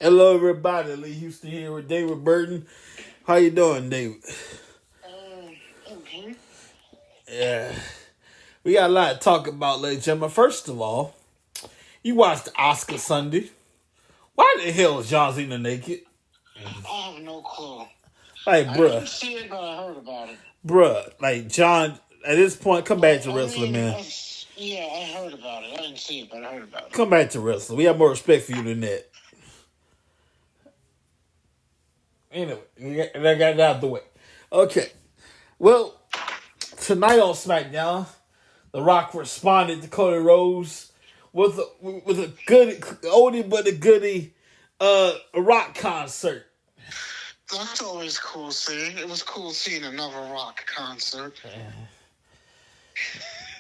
Hello, everybody. Lee Houston here with David Burton. How you doing, David? Okay. Yeah, we got a lot to talk about, ladies and gentlemen. First of all, you watched the Oscar Sunday. Why the hell is John Cena naked? I have no clue. Like, I bruh, didn't see it, but I heard about it. like John. At this point, come back to I wrestling, mean, man. yeah, I heard about it. I didn't see it, but I heard about it. Come back to wrestling. We have more respect for you than that. Anyway, I got it out of the way. Okay, well, tonight on SmackDown, The Rock responded to Cody Rhodes with a good oldie but a goodie rock concert. That's always cool seeing. It was cool seeing another rock concert.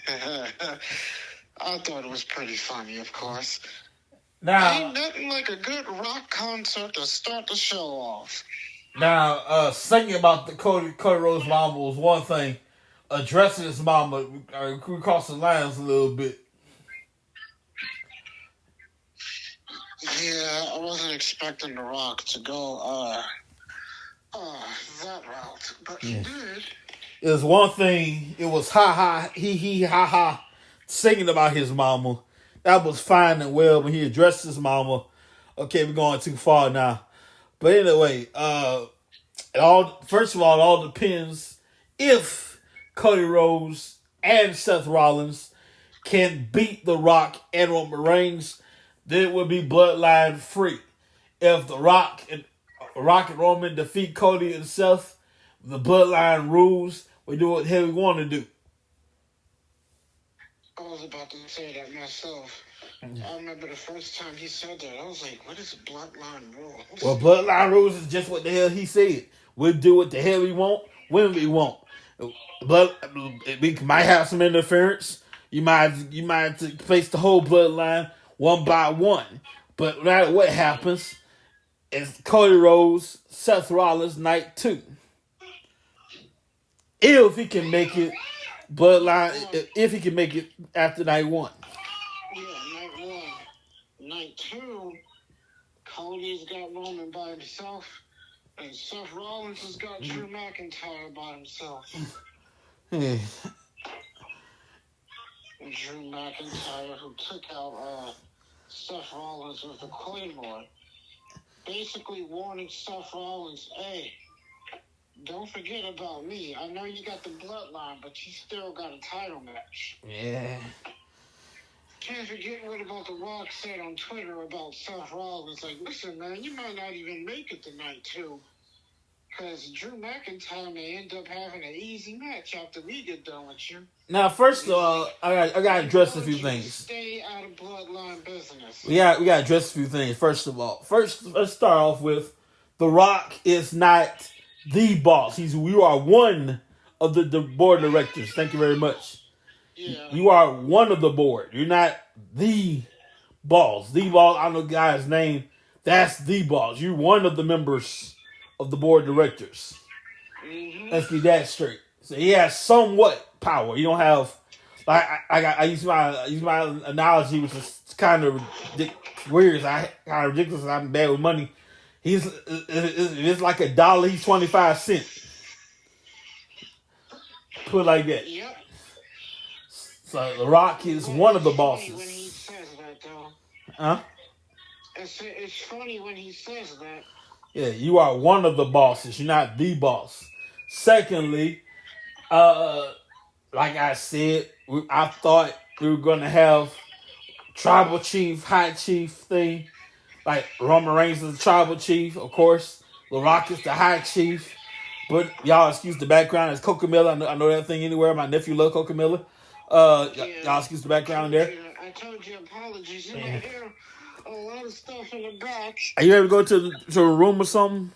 I thought it was pretty funny, of course. Now, Ain't nothing like a good rock concert to start the show off. singing about the Cody Rhodes mama was one thing. Addressing his mama, we crossed the lines a little bit. Yeah, I wasn't expecting The Rock to go that route, but he did. It was one thing. It was ha ha he ha ha singing about his mama. That was fine and well when he addressed his mama. Okay, we're going too far now. But anyway, first of all, it all depends if Cody Rhodes and Seth Rollins can beat The Rock and Roman Reigns, then it would be bloodline free. If The Rock and Roman defeat Cody and Seth, the bloodline rules. We do what the hell we want to do. I was about to say that myself. I remember the first time he said that, I was like, what is bloodline rules? Well, bloodline rules is just what the hell he said. We'll do what the hell we want, when we want. We might have some interference. You might have to place the whole bloodline one by one. But no matter what happens, it's Cody Rhodes, Seth Rollins, night 2. If he can make it bloodline, if he can make it after night 1. Yeah, night 1. Night 2, Cody's got Roman by himself, and Seth Rollins has got Drew McIntyre by himself. Drew McIntyre, who took out Seth Rollins with the Claymore, basically warning Seth Rollins, hey, don't forget about me. I know you got the bloodline, but you still got a title match. Yeah. Can't forget what about The Rock said on Twitter about Seth Rollins. Like, listen, man, you might not even make it to night 2. Because Drew McIntyre may end up having an easy match after we get done with you. Now, first of all, I got to address a few things. Stay out of bloodline business. We got to address a few things. First of all, let's start off with The Rock is not the boss. You are one of the board of directors. Thank you very much. Yeah. You are one of the board. You're not the boss. The boss, I don't know the guy's name. That's the boss. You're one of the members of the board of directors. Mm-hmm. Let's get that straight. So he has somewhat power. You don't have like I use my analogy, which is kind of weird. Kind of ridiculous. I'm bad with money. It's like $1. He's 25 cents. Put it like that. Yep. So The Rock is one of the bosses. When he says that, though. Huh? It's funny when he says that. Yeah, you are one of the bosses. You're not the boss. Secondly, like I said, I thought we were going to have tribal chief, high chief thing. Like Roman Reigns is the tribal chief, of course. The Rock is the high chief. But y'all excuse the background. It's Coca Miller. I know that thing anywhere. My nephew loves Coca Miller. Y'all excuse the background there. I told you apologies. You might hear a lot of stuff in the back. Are you ever go to a room or something?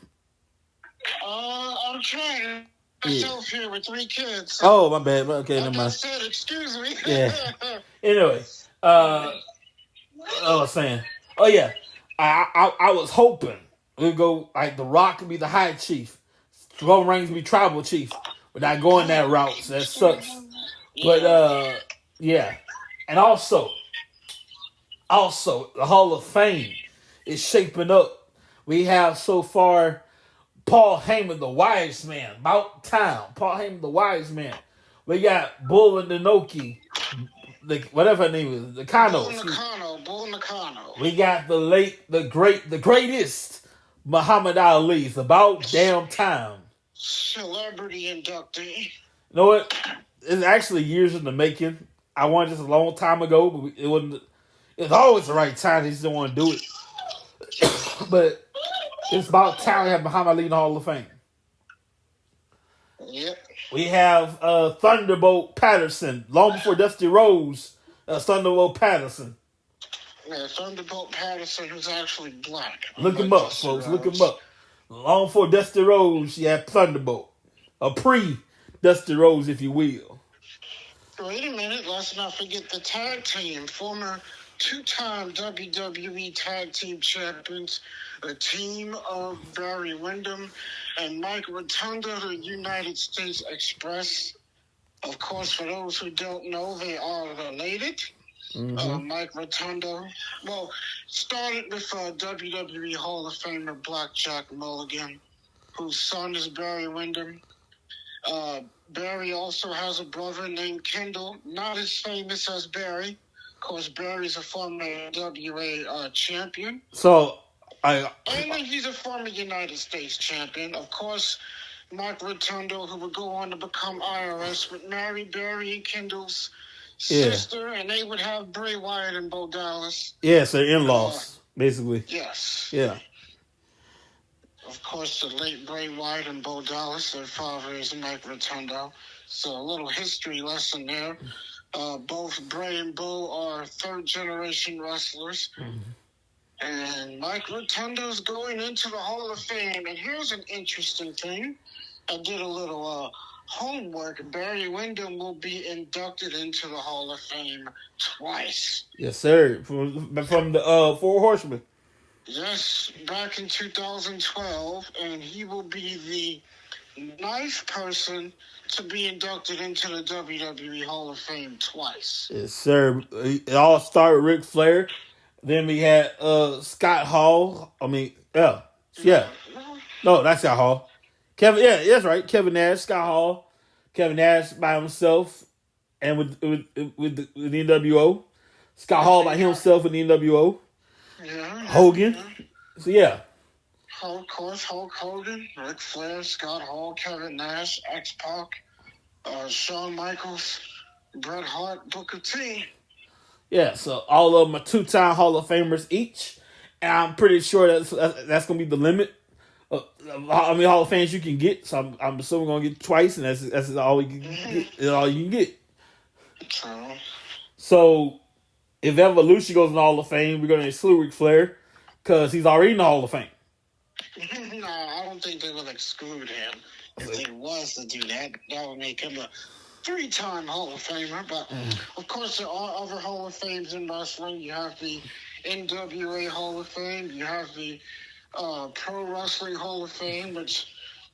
I'm trying. Myself here with 3 kids. Oh, my bad. Okay, never I mind. said, excuse me. Yeah. Anyway, I was saying. Oh yeah, I was hoping we'd go like The Rock could be the high chief, Roman Reigns would be tribal chief, without going that route. So that sucks. But yeah, and also the Hall of Fame is shaping up We have so far Paul Heyman, the wise man, about town. Paul Heyman, the wise man. We got Bull and Inoki, whatever her name is, the Kano. Bull Nakano. We got the greatest Muhammad Ali. It's about damn time. Celebrity inductee. You know what? It's actually years in the making. I wanted this a long time ago, but it wasn't. It's always the right time. They just don't want to do it. But it's about time to have Muhammad Ali in the Hall of Fame. Yep. We have Thunderbolt Patterson, long before Dusty Rhodes. Thunderbolt Patterson. Yeah, Thunderbolt Patterson, who's actually black. Look him up, folks. Look him up. Long before Dusty Rhodes, you had Thunderbolt. A pre-Dusty Rhodes, if you will. Wait a minute. Let's not forget the tag team. Former two-time WWE Tag Team Champions, a team of Barry Windham and Mike Rotunda, the United States Express. Of course, for those who don't know, they are related. Mm-hmm. Mike Rotunda, started with WWE Hall of Famer Blackjack Mulligan, whose son is Barry Windham. Barry also has a brother named Kendall, not as famous as Barry. Of course, Barry's a former WA champion. And he's a former United States champion. Of course, Mike Rotundo, who would go on to become IRS, would marry Barry and Kendall's sister, and they would have Bray Wyatt and Bo Dallas. Yes, they're in-laws, basically. Yes. Yeah. Of course, the late Bray Wyatt and Bo Dallas, their father is Mike Rotundo. So a little history lesson there. Both Bray and Bo are third-generation wrestlers. Mm-hmm. And Mike Rotundo's going into the Hall of Fame. And here's an interesting thing. I did a little homework. Barry Windham will be inducted into the Hall of Fame twice. Yes, sir. From the Four Horsemen. Yes, back in 2012. And he will be the ninth person to be inducted into the WWE Hall of Fame twice. Yes, sir. It all started with Ric Flair. Then we had Scott Hall. No, that's Scott Hall. That's right. Kevin Nash, Scott Hall. Kevin Nash by himself and with the NWO. Scott Hall by himself with the NWO. Yeah. Hogan. Yeah. So, yeah. Of course, Hulk Hogan, Ric Flair, Scott Hall, Kevin Nash, X-Pac, Shawn Michaels, Bret Hart, Booker T. Yeah, so all of them are two-time Hall of Famers each. And I'm pretty sure that's going to be the limit of how many Hall of Famers you can get. So I'm assuming we're going to get twice, and that's all you can get. That's all you can get. True. So if Evolution goes in the Hall of Fame, we're going to exclude Ric Flair because he's already in the Hall of Fame. No, I don't think they will exclude him. If they was to do that, that would make him a three-time Hall of Famer. But, of course, there are other Hall of Fames in wrestling. You have the NWA Hall of Fame. You have the Pro Wrestling Hall of Fame, which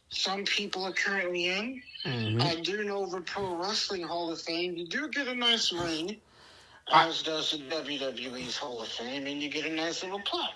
some people are currently in. Mm-hmm. I do know the Pro Wrestling Hall of Fame. You do get a nice ring, as does the WWE's Hall of Fame, and you get a nice little plaque.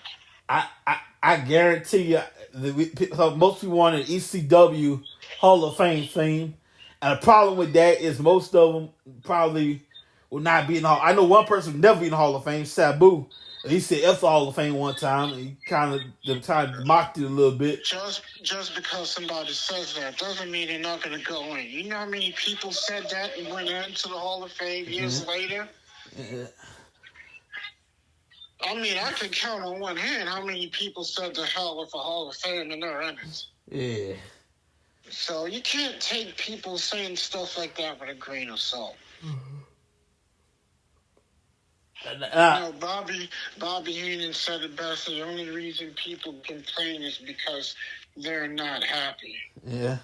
I guarantee you, most people want an ECW Hall of Fame theme. And the problem with that is most of them probably will not be in the Hall. I know one person will never be in the Hall of Fame, Sabu. And he said F the Hall of Fame one time. And he kind of mocked it a little bit. Just because somebody says that doesn't mean they're not going to go in. You know how many people said that and went into the Hall of Fame years later? Yeah. I can count on one hand how many people said to hell with the Hall of Fame and they're in it. Yeah. So you can't take people saying stuff like that with a grain of salt. Bobby Heenan said it best. The only reason people complain is because they're not happy. Yeah.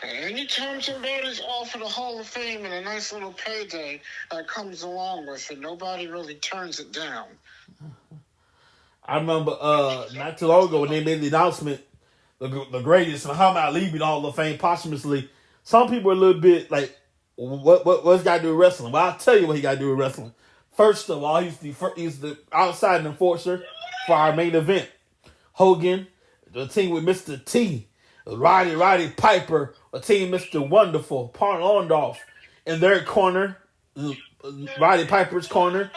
Anytime somebody's offered a Hall of Fame and a nice little payday that comes along with it, nobody really turns it down. I remember not too long ago when they made the announcement, the greatest Muhammad Ali being Hall of Fame posthumously. Some people are a little bit like, what's got to do with wrestling? Well, I'll tell you what he got to do with wrestling. First of all, he's the outside enforcer for our main event. Hogan, the team with Mr. T, Roddy Piper, a team Mr. Wonderful, Paul Orndorff in their corner, Roddy Piper's corner.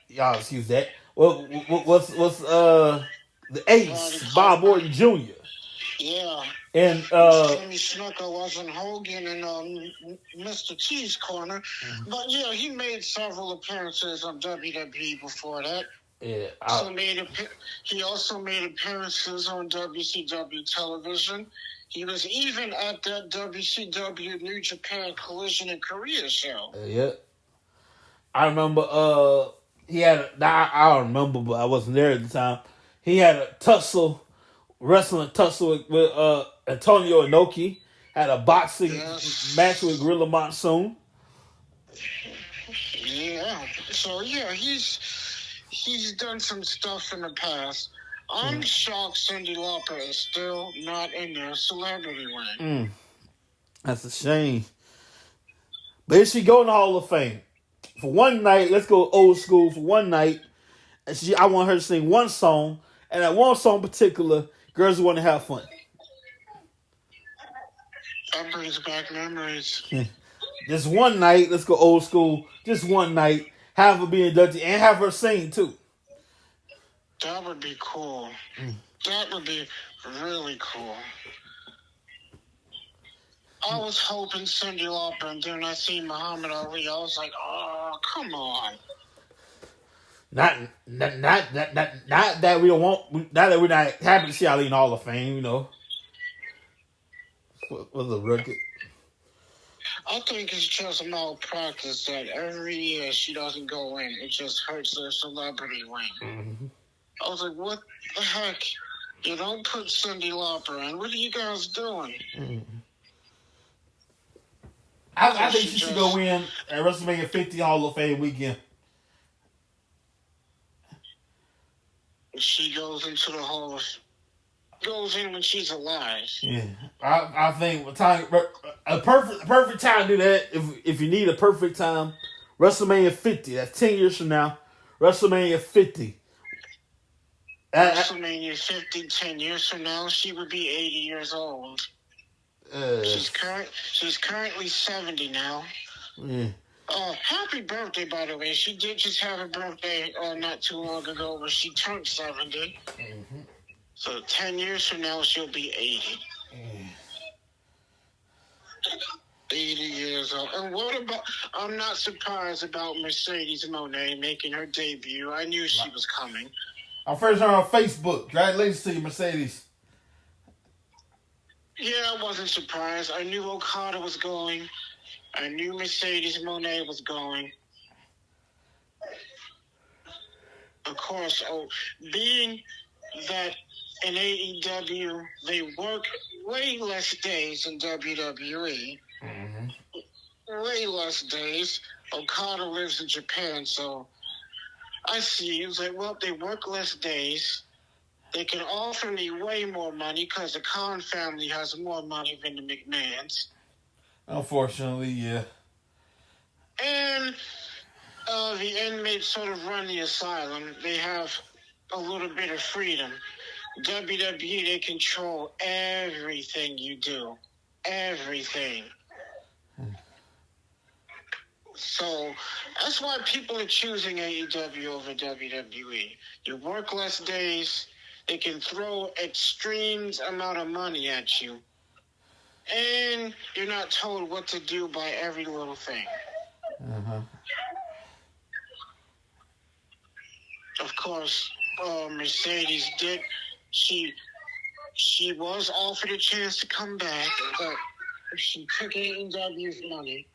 Y'all excuse that. What's the Ace, Bob Orton Jr. Yeah. And Jimmy Snuka wasn't Hogan in Mr. T's corner, but yeah, he made several appearances on WWE before that. Yeah, he also made appearances on WCW television. He was even at that WCW New Japan Collision in Korea show. Yeah, I remember. He had. I don't remember, but I wasn't there at the time. He had a wrestling tussle with Antonio Inoki. Had a boxing match with Gorilla Monsoon. Yeah. So yeah, he's done some stuff in the past. I'm shocked Cyndi Lauper is still not in their celebrity ring. That's a shame. But here she go in the Hall of Fame. For one night, let's go old school for one night. And I want her to sing one song. And that one song in particular, Girls Who Want to Have Fun. That brings back memories. Just one night, let's go old school. Just one night, have her be inducted and have her sing too. That would be cool. That would be really cool. I was hoping Cyndi Lauper, and then I seen Muhammad Ali. I was like, oh, come on. Not that we don't want. Not that we're not happy to see Ali in the Hall of Fame. You know, was a record. I think it's just malpractice that every year she doesn't go in. It just hurts their celebrity wing. I was like, what the heck? You don't put Cyndi Lauper in. What are you guys doing? I think she should go in at WrestleMania 50 Hall of Fame weekend. She goes into the Hall of... Goes in when she's alive. Yeah. I think a perfect time to do that, if you need a perfect time, WrestleMania 50. That's 10 years from now. WrestleMania 50. WrestleMania 50, 10 years from now, she would be 80 years old. She's currently 70 now. Yeah. Happy birthday, by the way. She did just have a birthday not too long ago where she turned 70. So 10 years from now, she'll be 80. 80 years old. And what about... I'm not surprised about Mercedes Moné making her debut. I knew she was coming. I first heard on Facebook. Congratulations to you, Mercedes. Yeah, I wasn't surprised. I knew Okada was going. I knew Mercedes Moné was going. Of course, being that in AEW, they work way less days than WWE. Way less days. Okada lives in Japan, so I see. It's like, well, they work less days. They can offer me way more money because the Khan family has more money than the McMahons. Unfortunately, yeah. And the inmates sort of run the asylum. They have a little bit of freedom. WWE, they control everything you do. Everything. So that's why people are choosing AEW over WWE. You work less days. They can throw extreme amount of money at you. And you're not told what to do by every little thing. Of course, Mercedes did. She was offered a chance to come back, but she took AEW's money.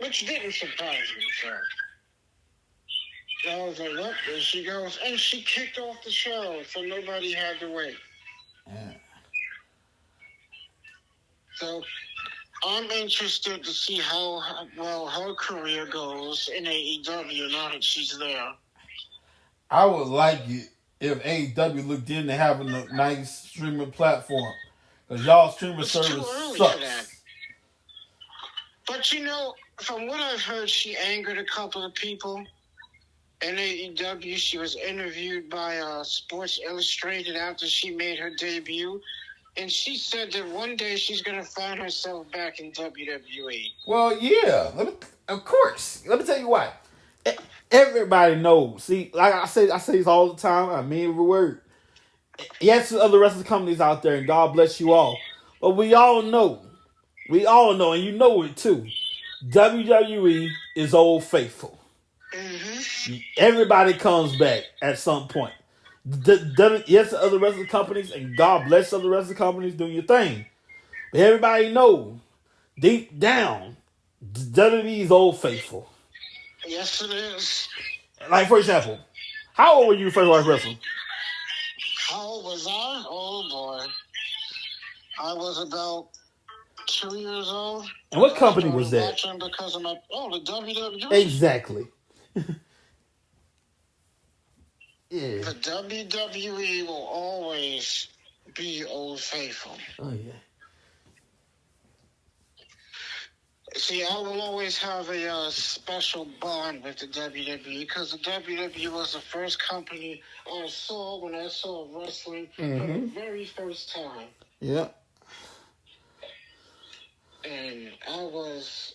Which didn't surprise me, so. I was like, look, there she goes. And she kicked off the show, so nobody had to wait. Yeah. So, I'm interested to see how well her career goes in AEW now that she's there. I would like it if AEW looked into having a nice streaming platform. Because y'all streaming service sucks. But you know, from what I've heard, she angered a couple of people. In AEW, she was interviewed by Sports Illustrated after she made her debut, and she said that one day she's going to find herself back in WWE. Well, yeah, of course. Let me tell you why. Everybody knows. See, like I say this all the time. I mean every word. Yes, there's other wrestling companies out there, and God bless you all. But we all know, and you know it too. WWE is Old Faithful. Mm-hmm. Everybody comes back at some point. Yes, other wrestling companies, and God bless other wrestling companies doing your thing. But everybody know, deep down, WWE is Old Faithful. Yes, it is. Like, for example, how old were you first watched wrestling? How old was I? Oh, boy. I was about 2 years old. And what company was that? Watching because of the WWE. Exactly. Yeah. The WWE will always be Old Faithful. Oh, yeah. See, I will always have a special bond with the WWE because the WWE was the first company I saw when I saw wrestling for the very first time. Yeah. And I was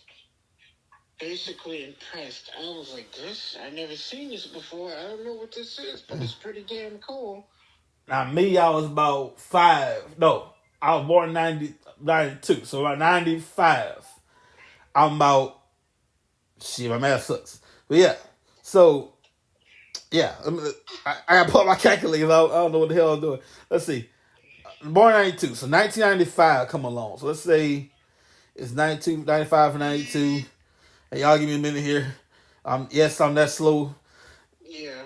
basically impressed. I was like, I've never seen this before. I don't know what this is, but it's pretty damn cool. Now, me, I was about 5. No, I was born in 92. So, about 95. I'm about... Shit, my math sucks. But, yeah. So, yeah. I got to pull up my calculator. I don't know what the hell I'm doing. Let's see. Born in 92. So, 1995 come along. So, let's say it's 92, 95, and 92. Hey, y'all give me a minute here. Yes, I'm that slow. Yeah.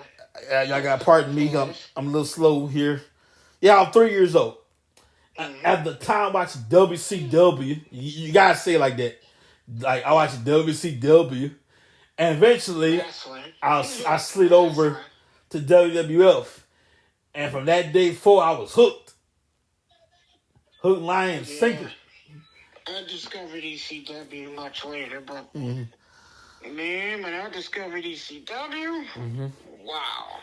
Y'all got to pardon me. I'm a little slow here. Yeah, I'm 3 years old. At the time watching WCW, you got to say it like that. Like, I watched WCW. And eventually, I slid over to WWF. And from that day forward, I was hooked. Hook, line, and sinker. I discovered ECW much later, but man, when I discovered ECW, wow.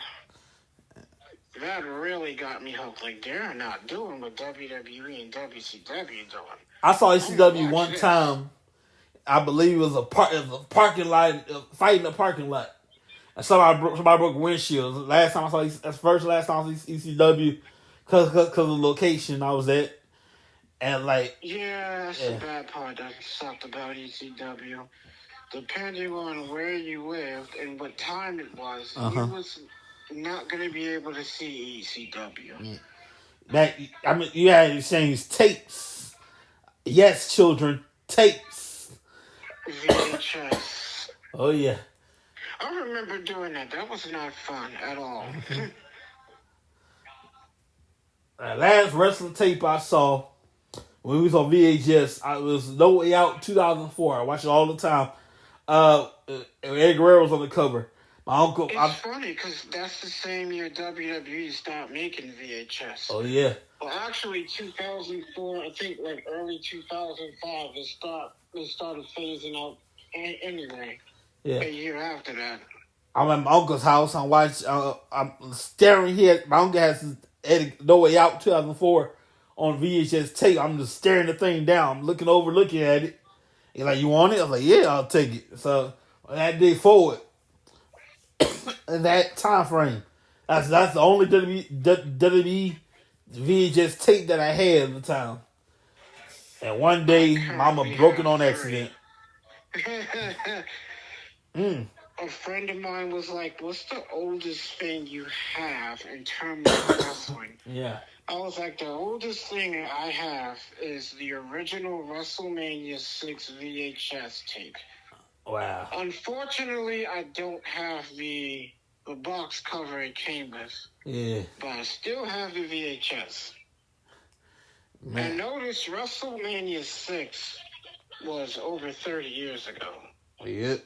That really got me hooked. Like, they're not doing what WWE and WCW doing. I saw ECW one time. I believe it was a parking lot, fight in a parking lot. And somebody broke windshields. Last time I saw last time I saw ECW, because of the location I was at. And like, yeah, that's the bad part that sucked about ECW. Depending on where you lived and what time it was, you was not going to be able to see ECW. You had to change tapes. Yes, children, tapes. VHS. Oh yeah. I remember doing that. That was not fun at all. Last wrestling tape I saw when we was on VHS, it was No Way Out 2004. I watch it all the time. Eddie Guerrero was on the cover. My uncle. It's funny because that's the same year WWE stopped making VHS. Oh yeah. Well, actually, 2004. I think like early 2005. They started phasing out anyway. Yeah. A year after that. I'm at my uncle's house. I'm staring here. My uncle has Eddie No Way Out 2004 on VHS tape. I'm just staring the thing down. I'm looking at it. He's like, "You want it?" I was like, "Yeah, I'll take it." So that day forward, in that time frame, that's the only WWE VHS tape that I had at the time. And one day, Mama broke it on accident. A friend of mine was like, "What's the oldest thing you have in terms of wrestling?" Yeah. I was like, the oldest thing I have is the original WrestleMania 6 VHS tape. Wow. Unfortunately, I don't have the box cover it came with. Yeah. But I still have the VHS. Man. And notice WrestleMania 6 was over 30 years ago. Yep.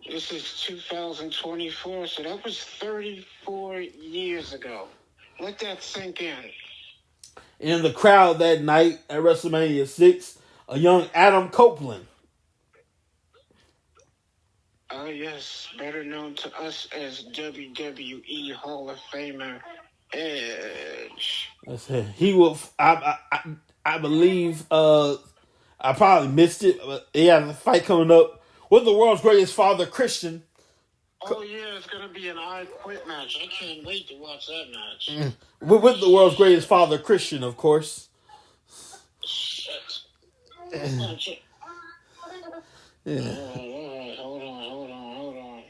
This is 2024, so that was 34 years ago. Let that sink in. In the crowd that night at WrestleMania 6, a young Adam Copeland. Yes, better known to us as WWE Hall of Famer Edge. That's it. He will. I believe. I probably missed it. But he has a fight coming up with the world's greatest father, Christian. Oh yeah, it's gonna be an I Quit match. I can't wait to watch that match. With the world's greatest father, Christian, of course. Shit. Yeah. Hold on.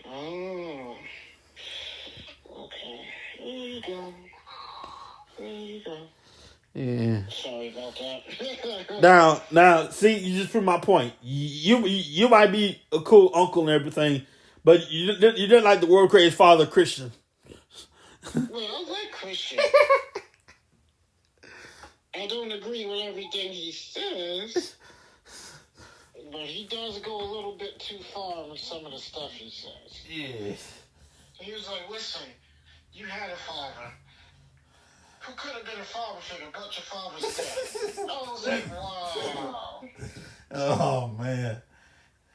Oh. Okay. There you go. Yeah. Sorry about that. Now, see, you just proved my point. You might be a cool uncle and everything, but you didn't like the world's greatest father, Christian. Well, I like Christian. I don't agree with everything he says, but he does go a little bit too far with some of the stuff he says. Yeah. He was like, listen, you had a father. Who could have been a father figure but your father's dead? I was like, wow. Oh man.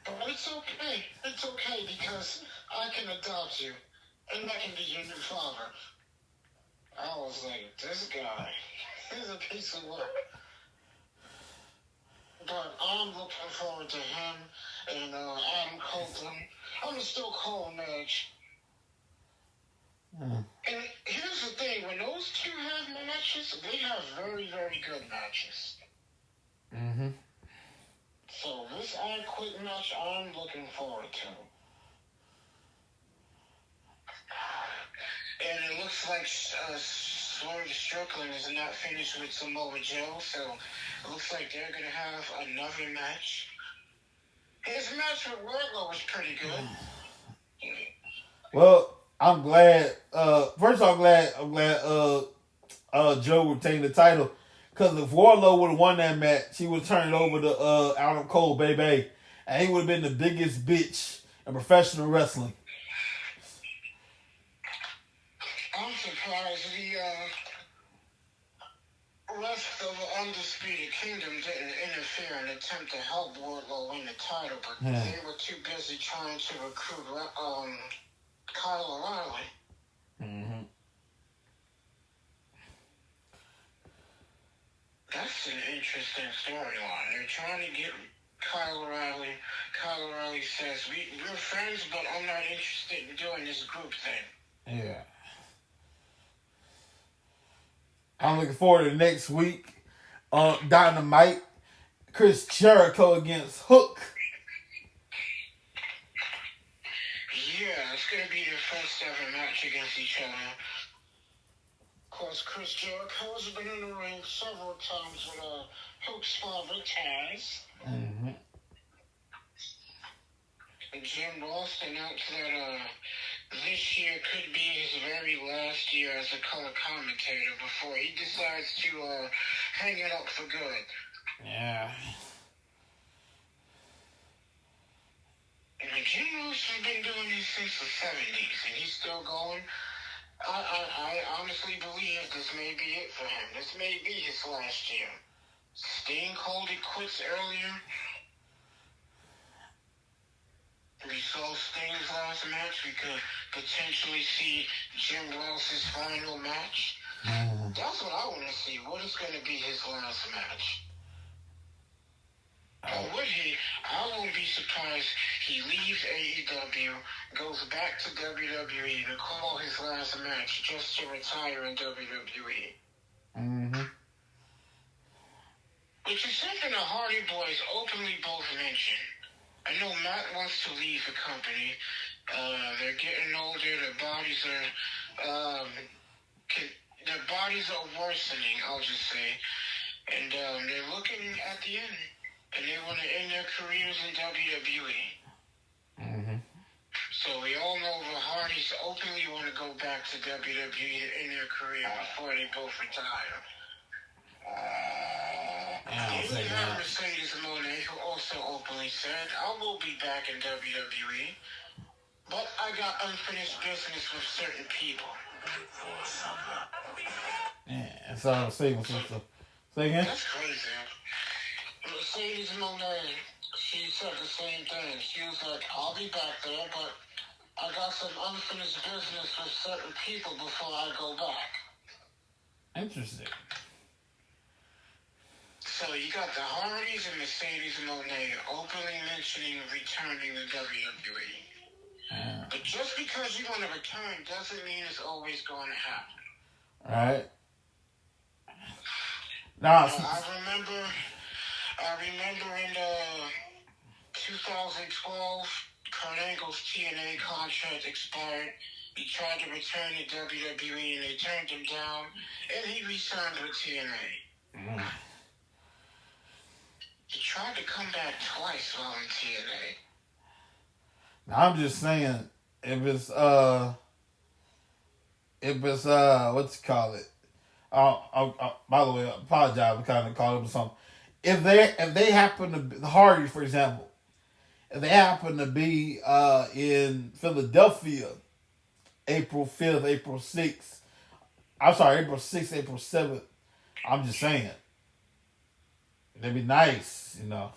But it's okay. It's okay because I can adopt you, and I can be your new father. I was like, this guy is a piece of work. But I'm looking forward to him and Adam Colton. I'm still calling Edge. And here's the thing, when those two have matches, they have very, very good matches. Mm-hmm. So this I Quit match, I'm looking forward to. And it looks like Swerve Strickland is not finished with Samoa Joe, so it looks like they're going to have another match. His match with Wardlow was pretty good. Well, I'm glad. First, I'm glad. Joe retained the title, because if Wardlow would have won that match, he would have turned it over to Adam Cole, baby, and he would have been the biggest bitch in professional wrestling. I'm surprised the rest of the Undisputed Kingdom didn't interfere and attempt to help Wardlow win the title, but they were too busy trying to recruit Kyle O'Reilly. Mm-hmm. That's an interesting storyline. They're trying to get Kyle O'Reilly. Kyle O'Reilly says, we're friends, but I'm not interested in doing this group thing. Yeah. I'm looking forward to next week on Dynamite. Chris Jericho against Hook. Yeah, it's going to be their first ever match against each other. Of course, Chris Jericho has been in the ring several times with Hook's father, Taz. Mm-hmm. And Jim Ross announced that this year could be his very last year as a color commentator before he decides to hang it up for good. Yeah. And Jim Ross has been doing this since the 70s, and he's still going. I honestly believe this may be it for him. This may be his last year. Sting called it quits earlier. We saw Sting's last match. We could potentially see Jim Ross's final match. That's what I want to see. What is going to be his last match? Or would he? I won't be surprised he leaves AEW, goes back to WWE to call his last match just to retire in WWE. Mm-hmm. Which is something the Hardy Boys openly both mention. I know Matt wants to leave the company. They're getting older. Their bodies are worsening, I'll just say. And they're looking at the end. And they want to end their careers in WWE. Mm-hmm. So we all know the Hardys openly want to go back to WWE to end their career before they both retire. Even have Mercedes Moné, who also openly said, I will be back in WWE, but I got unfinished business with certain people. Yeah, that's all I'm saying. Say again? That's crazy. Mercedes Moné she said the same thing. She was like, I'll be back there, but I got some unfinished business with certain people before I go back. Interesting. So you got the Hardys and Mercedes Moné openly mentioning returning to WWE. But just because you want to return doesn't mean it's always going to happen. Right. Now, I remember in 2012, Kurt Angle's TNA contract expired. He tried to return to WWE and they turned him down, and he re-signed with TNA. He tried to come back twice while in TNA. Now, I'm just saying, if it's what you call it? By the way, I apologize. I kind of called him something. If they happen to be, the Hardys, for example, if they happen to be in Philadelphia, April 5th, April 6th, I'm sorry, April 6th, April 7th, I'm just saying, it'd be nice, you know.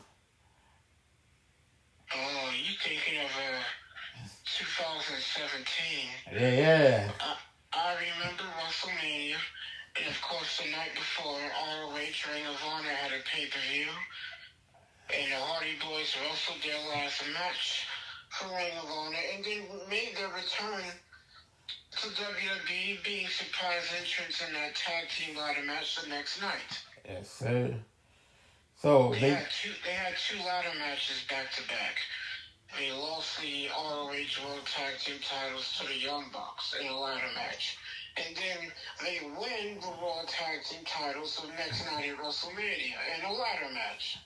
Oh, you thinking of 2017? Yeah. I remember WrestleMania. And of course, the night before, ROH Ring of Honor had a pay-per-view. And the Hardy Boys wrestled their last match for Ring of Honor and then made their return to WWE, being surprise entrants in that tag team ladder match the next night. Yes, sir. So they had two ladder matches back to back. They lost the ROH World Tag Team titles to the Young Bucks in a ladder match. And then they win the World Tag Team titles the next night at WrestleMania in a ladder match.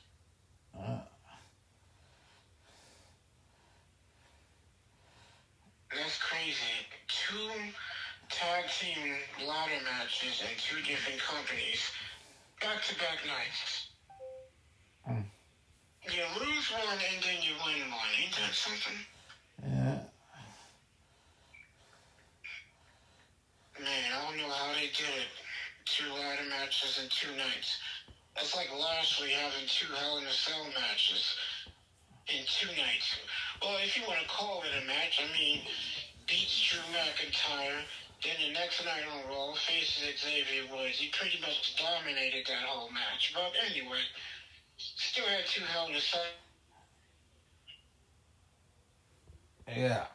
That's crazy. 2 tag team ladder matches in 2 different companies. Back-to-back nights. You lose one and then you win one. Ain't that something? Yeah. Man, I don't know how they did it. 2 ladder matches in 2 nights. That's like Lashley having 2 Hell in a Cell matches in 2 nights. Well, if you want to call it a match, I mean, beats Drew McIntyre, then the next night on Raw faces Xavier Woods. He pretty much dominated that whole match. But anyway, still had 2 Hell in a Cell. Yeah.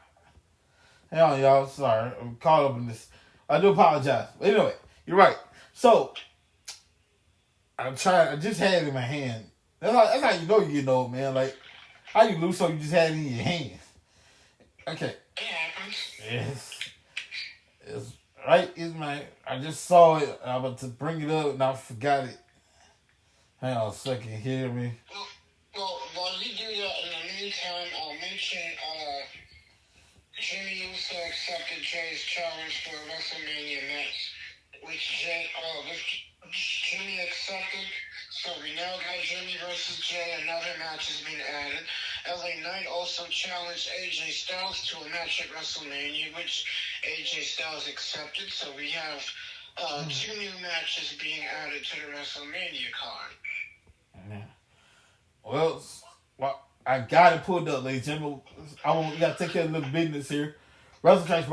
Hang on, y'all. Sorry. I'm caught up in this. I do apologize. But anyway, you're right. So, I just had it in my hand. That's how you know you're getting old, man. Like, how you lose something you just had it in your hand? Okay. It happens. Yes. It's right in my... I just saw it. I was about to bring it up and I forgot it. Hang on a second. Hear me? Well, while you do that, in the meantime, I'll mention Jimmy Uso accepted Jay's challenge for a WrestleMania match, which Jimmy accepted. So we now got Jimmy versus Jay. Another match has been added. LA Knight also challenged AJ Styles to a match at WrestleMania, which AJ Styles accepted. So we have 2 new matches being added to the WrestleMania card. Well, I got it pulled up, ladies and gentlemen. We got to take care of a little business here. Wrestling Tracks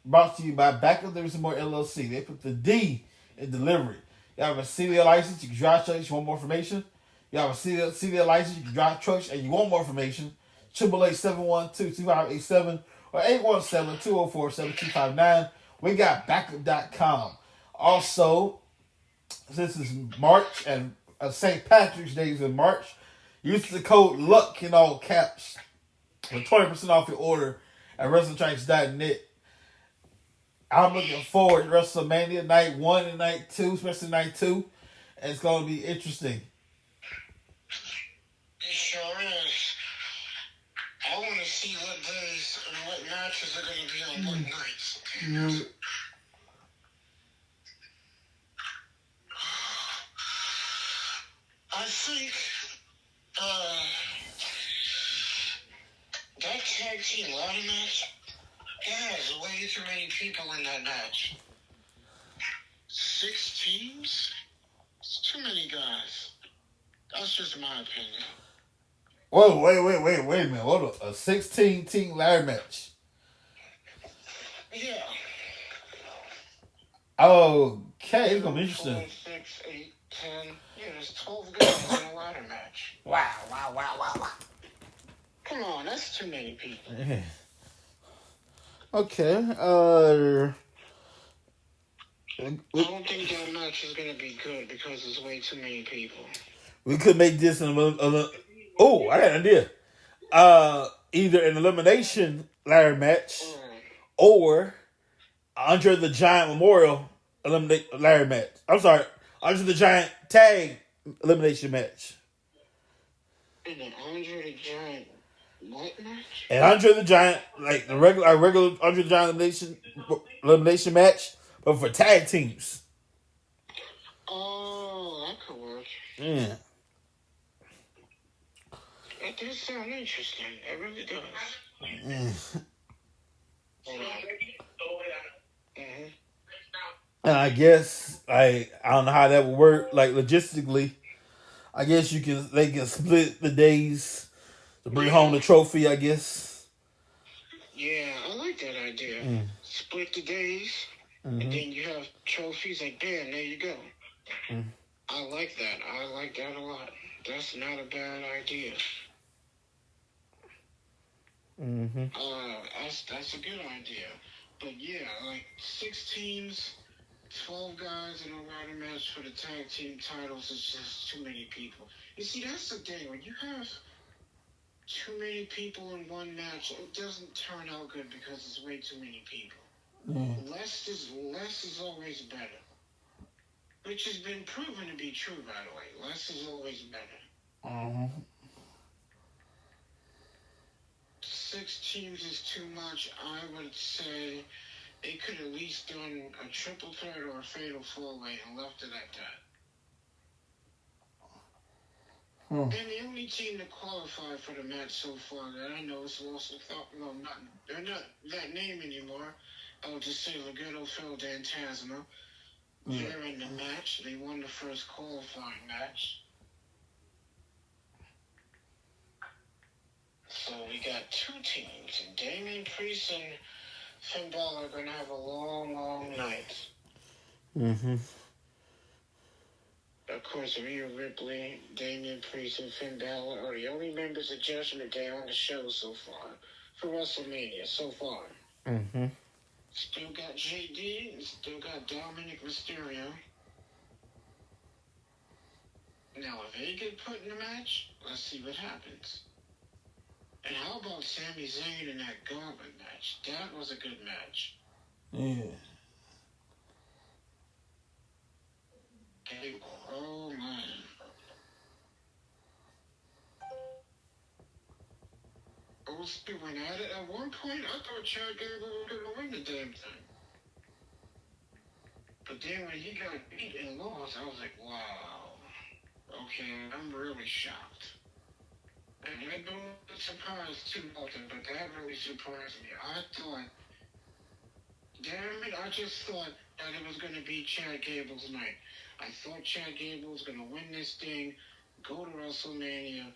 brought to you by Back Up There Some More LLC. They put the D in delivery. You have a CDL license, you can drive trucks, you want more information. You have a CDL license, you can drive trucks, and you want more information. 888-712-2587 or 817-204-7259. We got backup.com. Also, since it's March and St. Patrick's Day is in March, use the code LUCK in all caps for 20% off your order at WrestlingTracks.net. I'm looking forward to WrestleMania Night 1 and Night 2, especially Night 2. And it's going to be interesting. It sure is. I want to see what days and what matches are going to be on what nights. I think that tag team ladder match, it has way too many people in that match. 6 teams? It's too many guys. That's just my opinion. Whoa, wait a minute. What a 16-team ladder match. Yeah. Okay, it's gonna be interesting. 4, 6, 8, 10. Yeah, there's 12 guys in a ladder match. Wow. Come on, that's too many people. Yeah. Okay. I don't think that match is gonna be good because there's way too many people. We could make this I got an idea. Either an elimination ladder match or Andre the Giant Memorial ladder match. I'm sorry, Andre the Giant tag elimination match. And an Andre the Giant what match? And Andre the Giant, like the regular Andre the Giant elimination match, but for tag teams. Oh, that could work. Yeah. That does sound interesting. It really does. Mm-hmm. And I guess I don't know how that would work. Like logistically, I guess they can split the days to bring home the trophy. I guess. Yeah, I like that idea. Split the days, and then you have trophies. Like, bam, there you go. I like that. I like that a lot. That's not a bad idea. That's a good idea. But yeah, like 6 teams, 12 guys in a ladder match for the tag team titles is just too many people. You see, that's the thing. When you have too many people in one match, it doesn't turn out good because it's way too many people. Less is always better. Which has been proven to be true, by the way. Less is always better. 6 teams is too much. I would say they could at least done a triple threat or a fatal 4-way and left it at that. And the only team to qualify for the match so far that I know is also they're not that name anymore. I'll just say Legado Phil Dantasma. They're in the match. They won the first qualifying match. So we got 2 teams, and Damian Priest and Finn Balor are going to have a long, long night. Of course, Rhea Ripley, Damian Priest, and Finn Balor are the only members of Judgment Day on the show so far, for WrestleMania so far. Still got JD, and still got Dominic Mysterio. Now, if they get put in the match, let's see what happens. And how about Sami Zayn in that gauntlet match? That was a good match. Yeah. Oh, man. Those two went at it. At one point, I thought Chad Gable was going to win the damn thing. But then when he got beat and lost, I was like, wow. Okay, I'm really shocked. And I don't surprise too often, but that really surprised me. I just thought that it was going to be Chad Gable's night. I thought Chad Gable was going to win this thing, go to WrestleMania,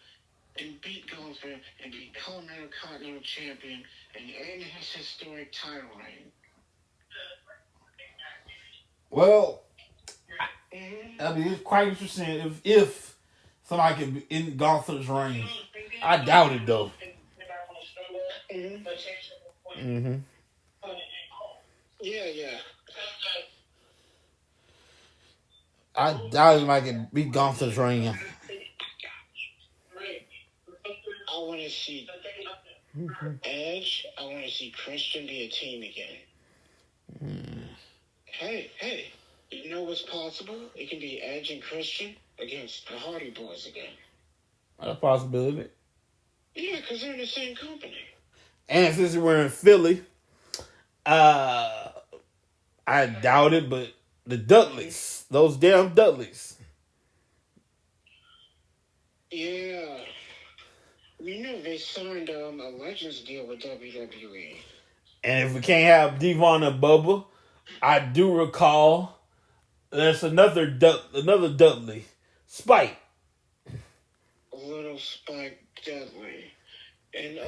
and beat Gunther, and become Intercontinental Champion, and end his historic title reign. Well, I mean, it's quite interesting if somebody can be in Gunther's reign. I doubt it, though. Yeah. I doubt if I can beat Gunther's reign. I want to see Edge. I want to see Christian be a team again. Hey, you know what's possible? It can be Edge and Christian against the Hardy Boys again. That's a possibility. Yeah, because they're in the same company. And since we're in Philly, I doubt it, but the Dudleys, those damn Dudleys. Yeah. You know they signed a Legends deal with WWE. And if we can't have Devon and Bubba, I do recall there's another Dudley, Spike. Little Spike Dudley. And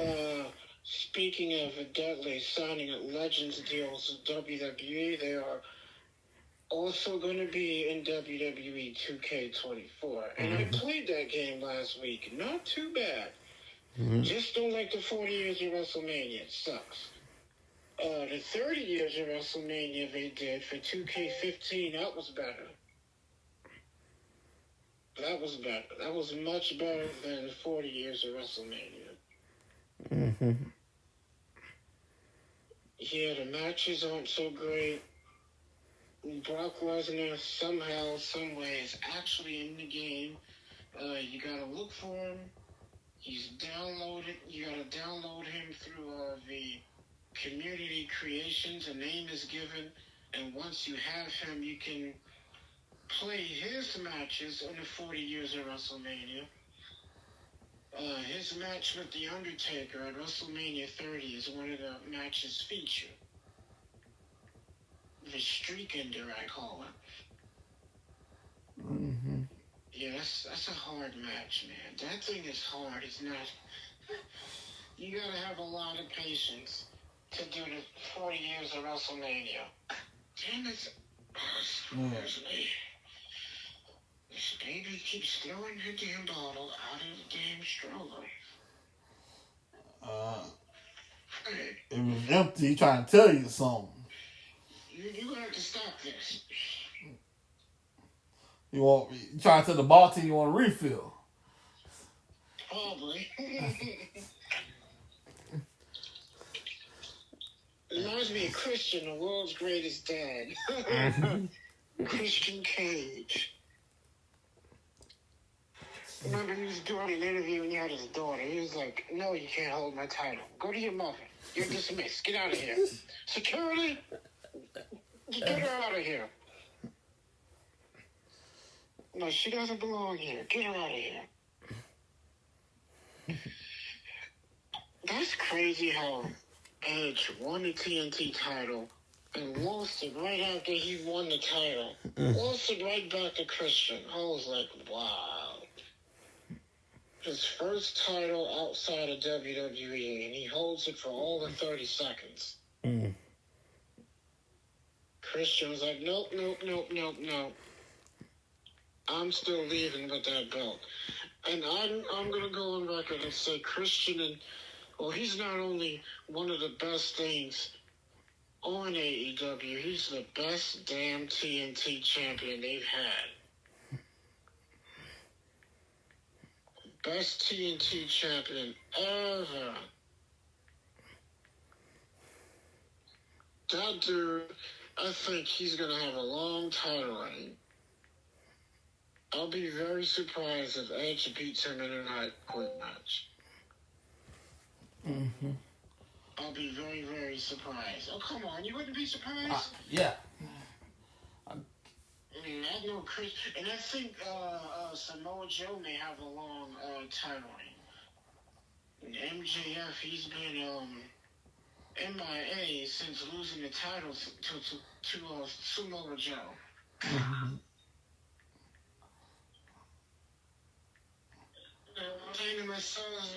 speaking of Dudley signing Legends deals with WWE, they are also going to be in WWE 2K24. And I played that game last week. Not too bad. Just don't like the 40 years of WrestleMania. It sucks. The 30 years of WrestleMania they did for 2K15, that was better. That was better. That was much better than 40 years of WrestleMania. Yeah, the matches aren't so great. Brock Lesnar somehow, some way is actually in the game. You gotta look for him. He's downloaded. You gotta download him through the community creations. A name is given, and once you have him, you can play his matches in the 40 years of WrestleMania. His match with The Undertaker at WrestleMania 30 is one of the matches featured. The streak ender, I call it. Yeah, that's a hard match, man. That thing is hard. It's not. You gotta have a lot of patience to do the 40 years of WrestleMania. Damn it. Excuse me. This baby keeps throwing her damn bottle out of the damn stroller. Hey, It was empty. He trying to tell you something. you gonna have to stop this. You trying to tell the bartender you want a refill. Probably. Reminds me of Christian, the world's greatest dad. Christian Cage. Remember, he was doing an interview and he had his daughter. He was like, "No, you can't hold my title. Go to your mother. You're dismissed. Get out of here. Security, get her out of here. No, she doesn't belong here. Get her out of here." That's crazy how Edge won the TNT title and lost it right after he won the title. Lost it right back to Christian. I was like, wow. His first title outside of WWE, and he holds it for all the 30 seconds. Christian was like, nope. I'm still leaving with that belt. And I'm going to go on record and say Christian, he's not only one of the best things on AEW, he's the best damn TNT champion they've had. Best TNT champion ever. That dude, I think he's going to have a long title reign. I'll be very surprised if Edge beats him in a night quick match. I'll be very, very surprised. Oh, come on. You wouldn't be surprised? Yeah. I mean, I know Chris, and I think Samoa Joe may have a long title reign. And MJF, he's been MIA since losing the title to Samoa Joe. I'm saying to myself,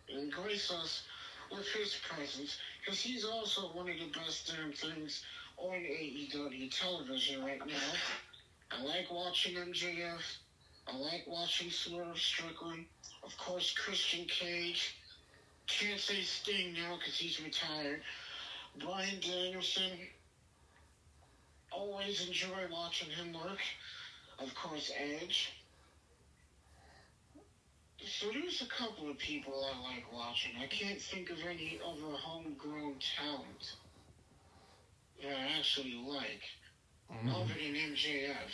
and grace us with his presence, because he's also one of the best damn things on AEW television right now. I like watching MJF. I like watching Swerve Strickland. Of course, Christian Cage. Can't say Sting now because he's retired. Bryan Danielson. Always enjoy watching him work. Of course, Edge. So there's a couple of people I like watching. I can't think of any other homegrown talent that I actually like, other than MJF.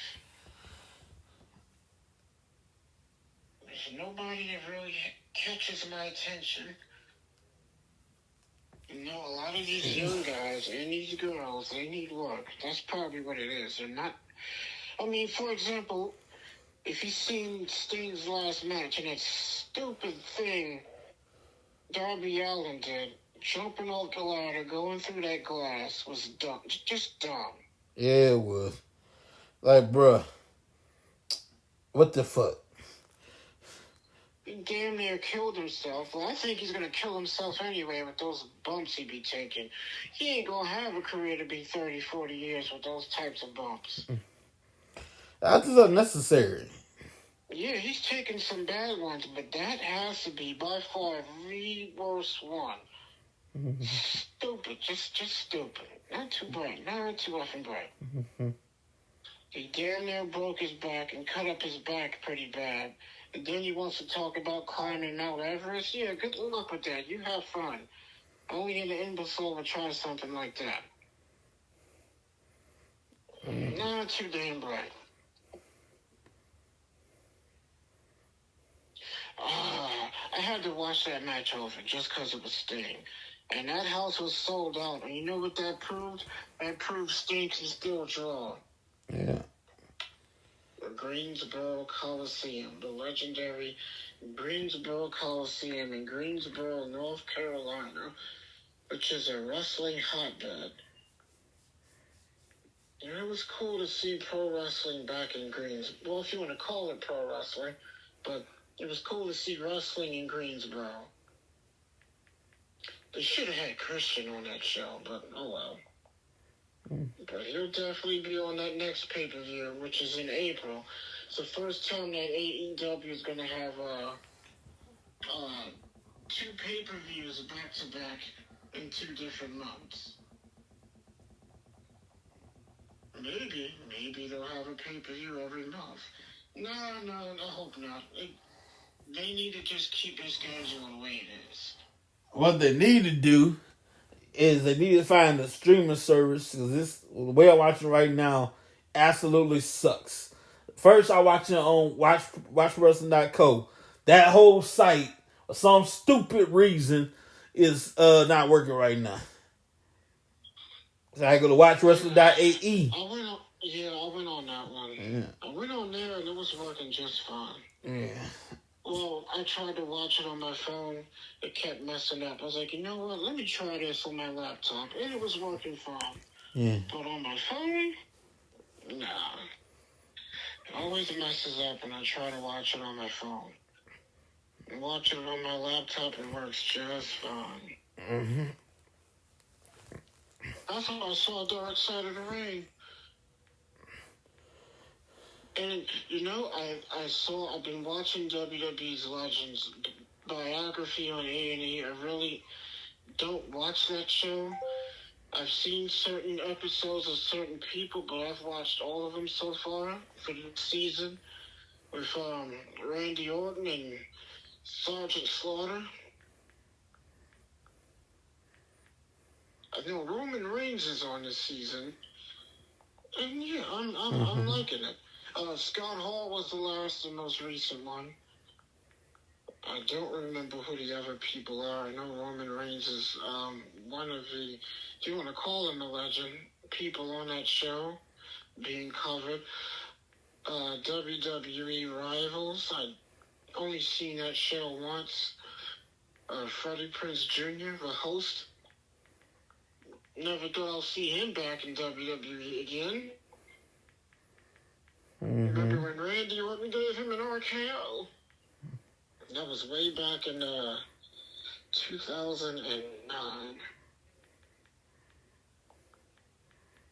There's nobody that really catches my attention. You know, a lot of these young guys and these girls, they need work. That's probably what it is. They're not... I mean, for example, if you've seen Sting's last match and that stupid thing Darby Allin did, jumping off the ladder, going through that glass, was dumb. Just dumb. Yeah, it was. Like, bruh, what the fuck? He damn near killed himself. Well, I think he's going to kill himself anyway with those bumps he be taking. He ain't going to have a career to be 30, 40 years with those types of bumps. That's just unnecessary. Yeah, he's taking some bad ones, but that has to be by far the worst one. Stupid, just stupid. Not too bright, not too effing bright. He damn near broke his back and cut up his back pretty bad. And then he wants to talk about climbing Mount Everest. Yeah, good luck with that. You have fun. Only an imbecile would try something like that. Not too damn bright. I had to watch that match over just because it was Sting. And that house was sold out. And you know what that proved? That proved Sting can still draw. Yeah. The Greensboro Coliseum, the legendary Greensboro Coliseum in Greensboro, North Carolina, which is a wrestling hotbed. And it was cool to see pro wrestling back in Greensboro. Well, if you want to call it pro wrestling, but it was cool to see wrestling in Greensboro. They should have had Christian on that show, but oh well. But he'll definitely be on that next pay-per-view, which is in April. It's the first time that AEW is going to have 2 pay-per-views back-to-back in 2 different months. Maybe they'll have a pay-per-view every month. No, I hope not. They need to just keep their schedule the way it is. What they need to do is they need to find a streaming service, because the way I'm watching right now absolutely sucks. First, I watch it on WatchWrestling.co. That whole site, for some stupid reason, is not working right now. So I go to WatchWrestling.ae. I went on that one. Yeah. I went on there and it was working just fine. Yeah. Well, I tried to watch it on my phone. It kept messing up. I was like, you know what? Let me try this on my laptop. And it was working fine. Yeah. But on my phone, nah. It always messes up when I try to watch it on my phone. And watch it on my laptop, it works just fine. Mm-hmm. That's how I saw Dark Side of the Ring. And, you know, I've been watching WWE's Legends biography on A&E. I really don't watch that show. I've seen certain episodes of certain people, but I've watched all of them so far for this season with Randy Orton and Sergeant Slaughter. I know Roman Reigns is on this season. And yeah, I'm liking it. Scott Hall was the last and most recent one. I don't remember who the other people are. I know Roman Reigns is one of the, if you want to call him a legend, people on that show being covered. WWE Rivals, I'd only seen that show once. Freddie Prinze Jr., the host. Never thought I'll see him back in WWE again. Remember when Randy Orton gave him an RKO? That was way back in 2009.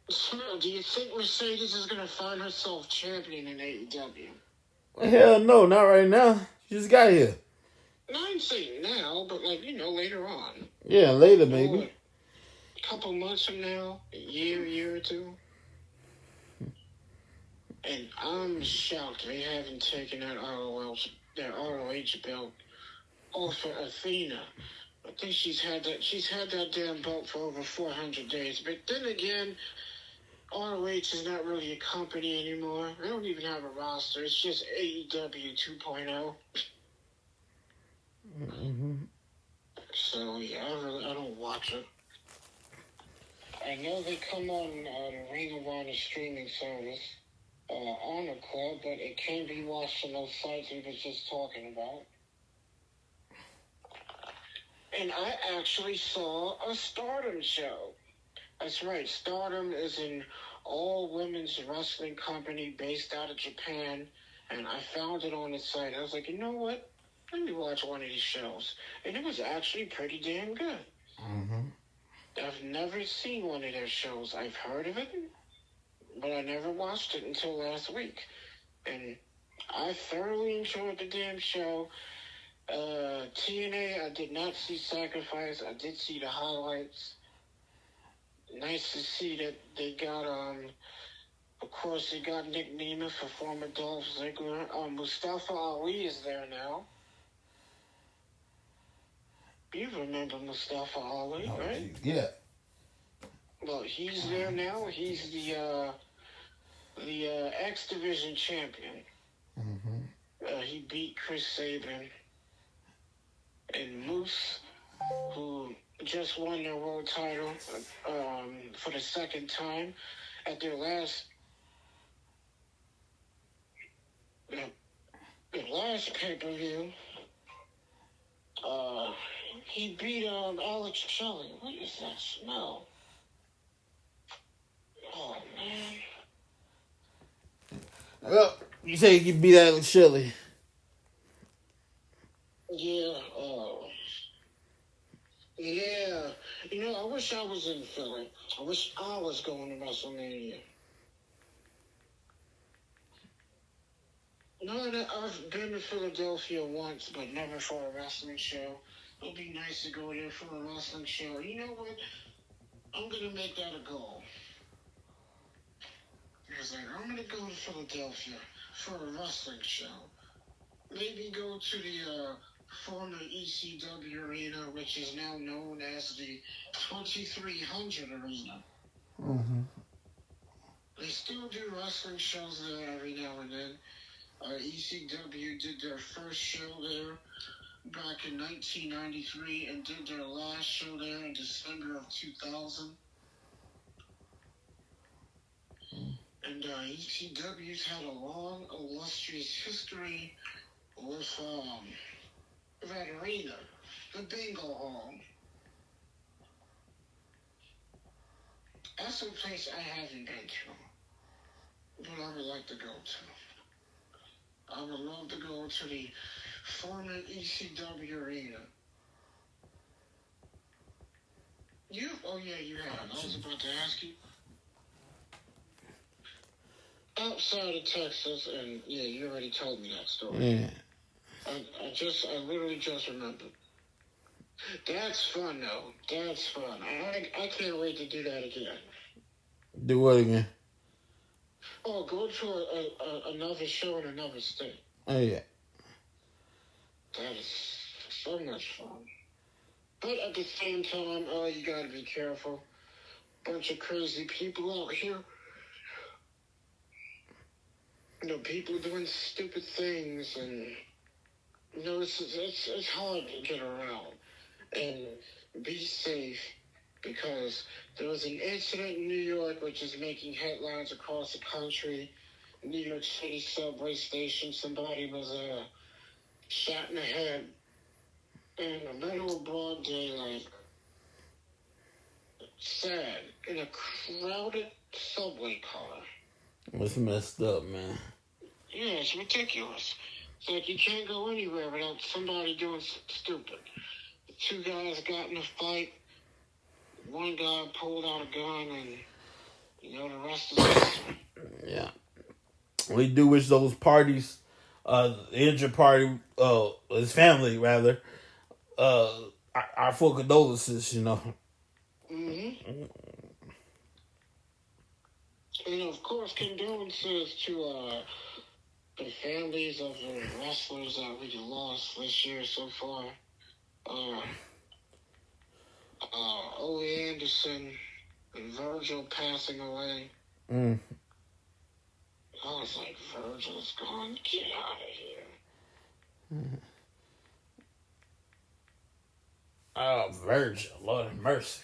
So, do you think Mercedes is going to find herself champion in AEW? Hell no, not right now. She just got here. No, I'm saying now, but later on. Yeah, later maybe. A couple months from now, a year or two. And I'm shocked they haven't taken that ROH belt off of Athena. I think she's had that damn belt for over 400 days. But then again, ROH is not really a company anymore. They don't even have a roster. It's just AEW 2.0. So yeah, I don't watch it. I know they come on the Ring of Honor streaming service. Honor Club, but it can't be watched on those sites we was just talking about. And I actually saw a Stardom show. That's right, Stardom is an all-women's wrestling company based out of Japan, and I found it on the site. I was like, you know what? let me watch one of these shows. And it was actually pretty damn good. Mm-hmm. I've never seen one of their shows. I've heard of it, but I never watched it until last week. And I thoroughly enjoyed the damn show. TNA, I did not see Sacrifice. I did see the highlights. Nice to see that they got, of course, they got Nick Nemeth for former Dolph Ziggler. Mustafa Ali is there now. You remember Mustafa Ali, right? Yeah. Well, he's there now. He's the X Division champion. Mm-hmm. He beat Chris Sabin and Moose, who just won their world title for the second time at their last pay-per-view. He beat Alex Shelley. What is that smell? Oh, man. Well, you say you can beat Alex Shelley. Yeah, yeah. You know, I wish I was in Philly. I wish I was going to WrestleMania. No, I've been to Philadelphia once, but never for a wrestling show. It'd be nice to go there for a wrestling show. You know what? I'm going to make that a goal. Because I'm going to go to Philadelphia for a wrestling show. Maybe go to the former ECW arena, which is now known as the 2300 Arena. Mm-hmm. They still do wrestling shows there every now and then. ECW did their first show there back in 1993 and did their last show there in December of 2000. And ECW's had a long, illustrious history with that arena, the Bingo Hall. That's a place I haven't been to, but I would like to go to. I would love to go to the former ECW arena. Oh yeah, you have. I was about to ask you. Outside of Texas, and yeah, you already told me that story. Yeah. I literally just remembered. That's fun, though. That's fun. I can't wait to do that again. Do what again? Oh, go to another show in another state. Oh, yeah. That is so much fun. But at the same time, you gotta be careful. Bunch of crazy people out here. You know, people doing stupid things, and you know, it's hard to get around. And be safe, because there was an incident in New York which is making headlines across the country. New York City subway station, somebody was shot in the head in the middle of broad daylight. Sad. In a crowded subway car. It's messed up, man. Yeah, it's ridiculous. It's like you can't go anywhere without somebody doing stupid. The two guys got in a fight. One guy pulled out a gun, and you know, the rest is history. Yeah. We do wish those parties, the injured party, his family rather, our full condolences, you know. Mm-hmm. And of course, condolences to the families of the wrestlers that we lost this year so far. Ole Anderson and Virgil passing away. Mm. I was like, Virgil's gone? Get out of here. Mm. Oh, Virgil, Lord have mercy.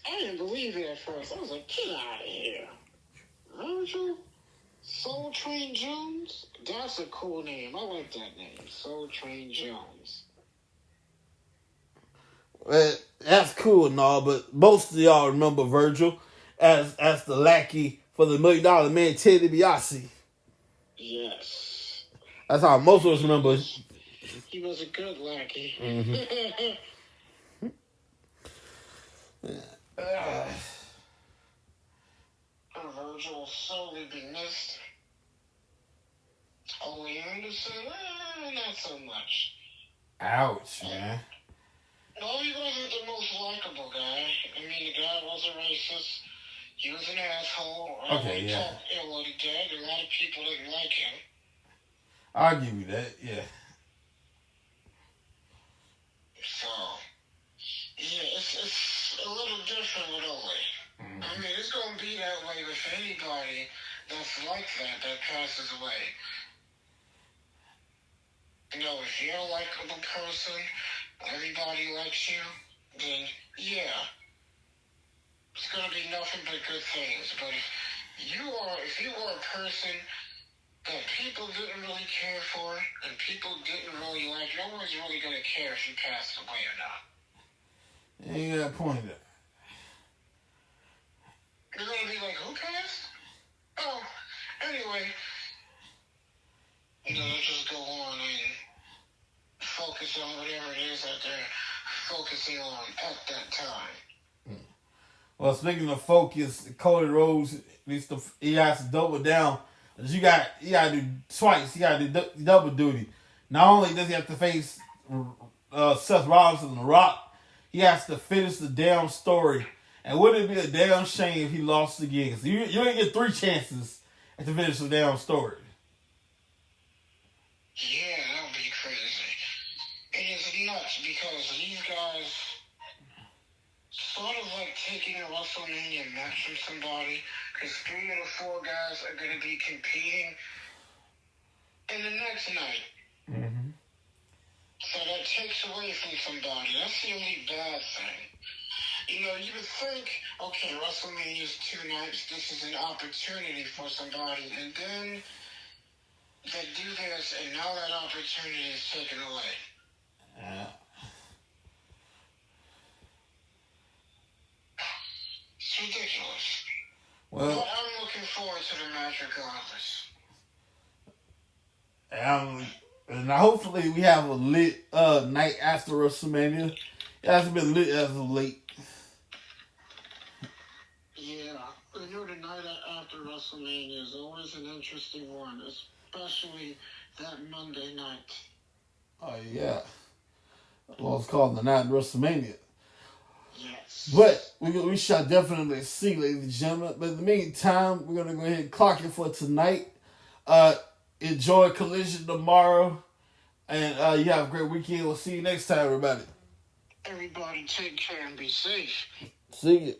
I didn't believe it at first. I was like, get out of here. Virgil? Soul Train Jones? That's a cool name. I like that name. Soul Train Jones. Well, that's cool and all, but most of y'all remember Virgil as the lackey for the $1 Million Man, Ted DiBiase. Yes. That's how most of us remember. He was a good lackey. Mm-hmm. Virgil will slowly be missed. Ole Anderson, not so much. Ouch, man. No, he wasn't the most likable guy. I mean, the guy was a racist. He was an asshole. Okay, He yeah. talked ill of the dead. A lot of people didn't like him. I'll give you that, yeah. So, yeah, it's a little different with Ole. Mm-hmm. I mean, it's going to be that way with anybody that's like that passes away. You know, if you're a likable person, everybody likes you, then yeah, it's going to be nothing but good things. But if you were a person that people didn't really care for and people didn't really like, no one's really going to care if you passed away or not. You got a point there. They're going to be like, who passed? Oh, anyway. You know, they'll just go on and focus on whatever it is that they're focusing on at that time. Well, speaking of focus, Cody Rhodes he has to double down. You got to do twice. You got to do double duty. Not only does he have to face Seth Rollins and The Rock, he has to finish the damn story. And wouldn't it be a damn shame if he lost again? Because you ain't get 3 chances to finish the damn story. Yeah, that would be crazy. It is nuts because these guys sort of like taking a WrestleMania match from somebody, because 3 of the 4 guys are going to be competing in the next night. Mm-hmm. So that takes away from somebody. That's the only bad thing. You know, you would think, okay, WrestleMania's 2 nights, this is an opportunity for somebody, and then they do this, and now that opportunity is taken away. Yeah. It's ridiculous. Well, But I'm looking forward to the match regardless. and hopefully we have a lit night after WrestleMania. It hasn't been lit as of late. Yeah, I know the night after WrestleMania is always an interesting one, especially that Monday night. Oh, yeah. Well, it's called the night of WrestleMania. Yes. But we shall definitely see, ladies and gentlemen. But in the meantime, we're going to go ahead and clock it for tonight. Enjoy Collision tomorrow. And you have a great weekend. We'll see you next time, everybody. Everybody take care and be safe. See you.